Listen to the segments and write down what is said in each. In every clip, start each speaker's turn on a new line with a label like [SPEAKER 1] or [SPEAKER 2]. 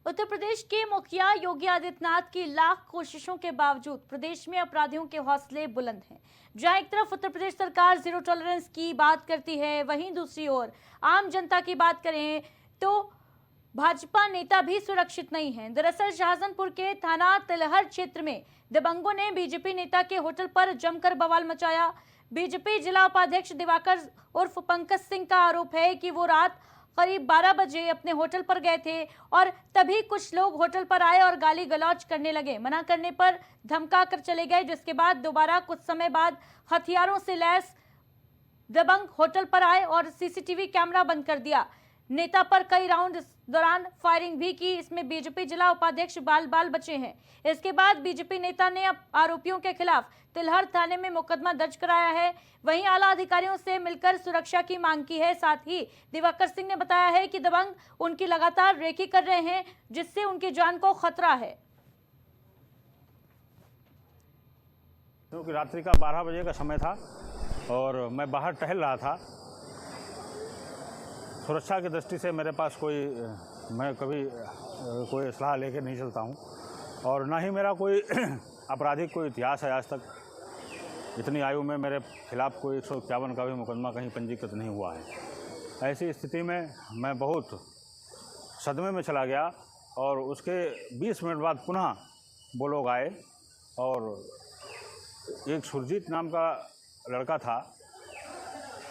[SPEAKER 1] उत्तर प्रदेश के मुखिया योगी आदित्यनाथ की लाख कोशिशों के बावजूद प्रदेश में अपराधियों के हौसले बुलंद हैं। जहां एक तरफ उत्तर प्रदेश सरकार जीरो टॉलरेंस की बात करती है, वहीं दूसरी ओर आम जनता की बात करें तो भाजपा नेता भी सुरक्षित नहीं हैं। दरअसल शाहजहांपुर के थाना तिलहर क्षेत्र में दबंगों ने बीजेपी नेता के होटल पर जमकर बवाल मचाया। बीजेपी जिला उपाध्यक्ष दिवाकर उर्फ पंकज सिंह का आरोप है कि वो रात करीब 12 बजे अपने होटल पर गए थे और तभी कुछ लोग होटल पर आए और गाली गलौज करने लगे। मना करने पर धमका कर चले गए, जिसके बाद दोबारा कुछ समय बाद हथियारों से लैस दबंग होटल पर आए और सीसीटीवी कैमरा बंद कर दिया। नेता पर कई राउंड इस दौरान फायरिंग भी की। इसमें बीजेपी जिला उपाध्यक्ष बाल बचे हैं। इसके बाद बीजेपी नेता ने आरोपियों के खिलाफ तिलहर थाने में मुकदमा दर्ज कराया है। वहीं आला अधिकारियों से मिलकर सुरक्षा की मांग की है। साथ ही दिवाकर सिंह ने बताया है कि दबंग उनकी लगातार रेकी कर रहे हैं, जिससे उनकी जान को खतरा है।
[SPEAKER 2] क्योंकि रात्रि का 12 बजे का समय था और मैं बाहर टहल रहा था। सुरक्षा की दृष्टि से मेरे पास मैं कभी कोई सलाह लेकर नहीं चलता हूं और ना ही मेरा कोई आपराधिक कोई इतिहास है। आज तक इतनी आयु में मेरे खिलाफ कोई 151 का भी मुकदमा कहीं पंजीकृत नहीं हुआ है। ऐसी स्थिति में मैं बहुत सदमे में चला गया और उसके 20 मिनट बाद पुनः वो लोग आए और एक सुरजीत नाम का लड़का था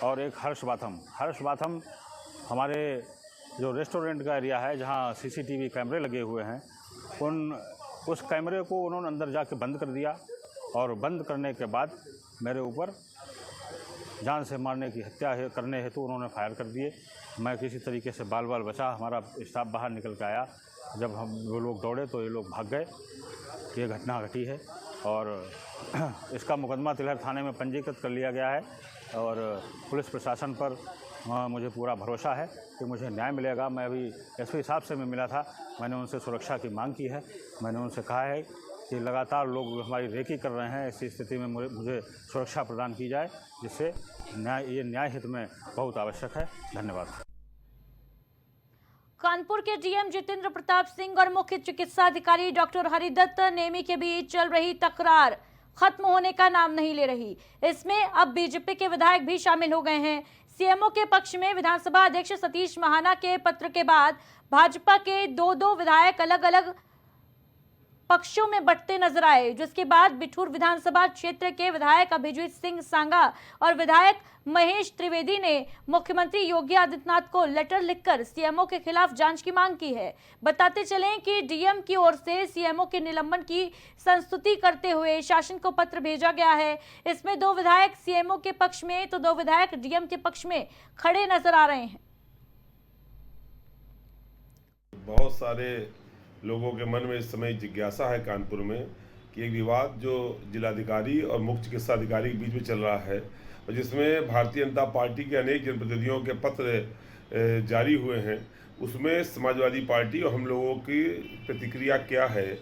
[SPEAKER 2] और एक हर्ष बाथम हमारे जो रेस्टोरेंट का एरिया है जहां सीसीटीवी कैमरे लगे हुए हैं, उस कैमरे को उन्होंने अंदर जाके बंद कर दिया और बंद करने के बाद मेरे ऊपर जान से मारने की हत्या करने हेतु उन्होंने फायर कर दिए। मैं किसी तरीके से बाल बचा। हमारा स्टाफ बाहर निकल के आया। जब वो लोग दौड़े तो ये लोग भाग गए। ये घटना घटी है और इसका मुकदमा तिलहर थाने में पंजीकृत कर लिया गया है और पुलिस प्रशासन पर मुझे पूरा भरोसा है कि मुझे न्याय मिलेगा। मैं अभी एसपी साहब से मैं मिला था, मैंने उनसे सुरक्षा की मांग की है। मैंने उनसे कहा है कि लगातार लोग हमारी रेकी कर रहे हैं, ऐसी स्थिति में मुझे सुरक्षा प्रदान की जाए, जिससे ये न्याय हित में बहुत आवश्यक है। धन्यवाद।
[SPEAKER 1] कानपुर के डीएम जितेंद्र प्रताप सिंह और मुख्य चिकित्सा अधिकारी डॉक्टर हरिदत्त नेमी के बीच चल रही तकरार खत्म होने का नाम नहीं ले रही। इसमें अब बीजेपी के विधायक भी शामिल हो गए हैं। सीएमओ के पक्ष में विधानसभा अध्यक्ष सतीश महाना के पत्र के बाद भाजपा के दो विधायक अलग अलग पक्षों में बंटते नजर आए, जिसके बाद बिठूर विधानसभा क्षेत्र के विधायक अभिजीत सिंह सांगा और विधायक महेश त्रिवेदी ने मुख्यमंत्री योगी आदित्यनाथ को लेटर लिखकर सीएमओ के खिलाफ जांच की मांग की है। बताते चलें कि डीएम की ओर से सीएमओ के निलंबन की संस्तुति करते हुए शासन को पत्र भेजा गया है। इसमें 2 विधायक सीएमओ के पक्ष में तो 2 विधायक डीएम के पक्ष में खड़े नजर आ रहे हैं।
[SPEAKER 3] बहुत सारे लोगों के मन में इस समय जिज्ञासा है कानपुर में कि एक विवाद जो जिलाधिकारी और मुख्य चिकित्सा अधिकारी के बीच में चल रहा है और जिसमें भारतीय जनता पार्टी के अनेक जनप्रतिनिधियों के पत्र जारी हुए हैं, उसमें समाजवादी पार्टी और हम लोगों की प्रतिक्रिया क्या है।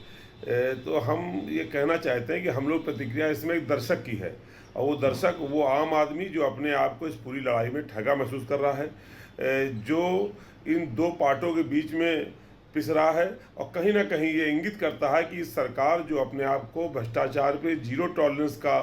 [SPEAKER 3] तो हम ये कहना चाहते हैं कि हम लोग प्रतिक्रिया इसमें एक दर्शक की है और वो दर्शक वो आम आदमी जो अपने आप को इस पूरी लड़ाई में ठगा महसूस कर रहा है, जो इन 2 पार्टों के बीच में पिस रहा है और कहीं ना कहीं ये इंगित करता है कि सरकार जो अपने आप को भ्रष्टाचार पे जीरो टॉलरेंस का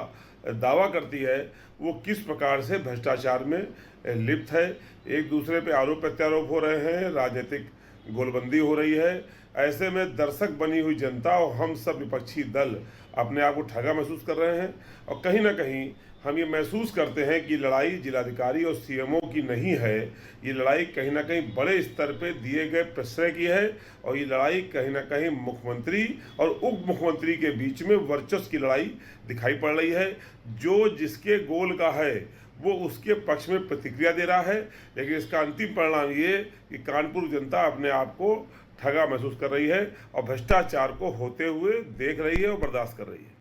[SPEAKER 3] दावा करती है, वो किस प्रकार से भ्रष्टाचार में लिप्त है। एक दूसरे पे आरोप प्रत्यारोप हो रहे हैं, राजनीतिक गोलबंदी हो रही है। ऐसे में दर्शक बनी हुई जनता और हम सब विपक्षी दल अपने आप को ठगा महसूस कर रहे हैं और कहीं ना कहीं हम ये महसूस करते हैं कि लड़ाई जिलाधिकारी और सीएमओ की नहीं है। ये लड़ाई कहीं ना कहीं बड़े स्तर पे दिए गए प्रश्रय की है और ये लड़ाई कहीं ना कहीं मुख्यमंत्री और उप मुख्यमंत्री के बीच में वर्चस्व की लड़ाई दिखाई पड़ रही है। जो जिसके गोल का है वो उसके पक्ष में प्रतिक्रिया दे रहा है, लेकिन इसका अंतिम परिणाम ये कि कानपुर जनता अपने आप को ठगा महसूस कर रही है और भ्रष्टाचार को होते हुए देख रही है और बर्दाश्त कर रही है।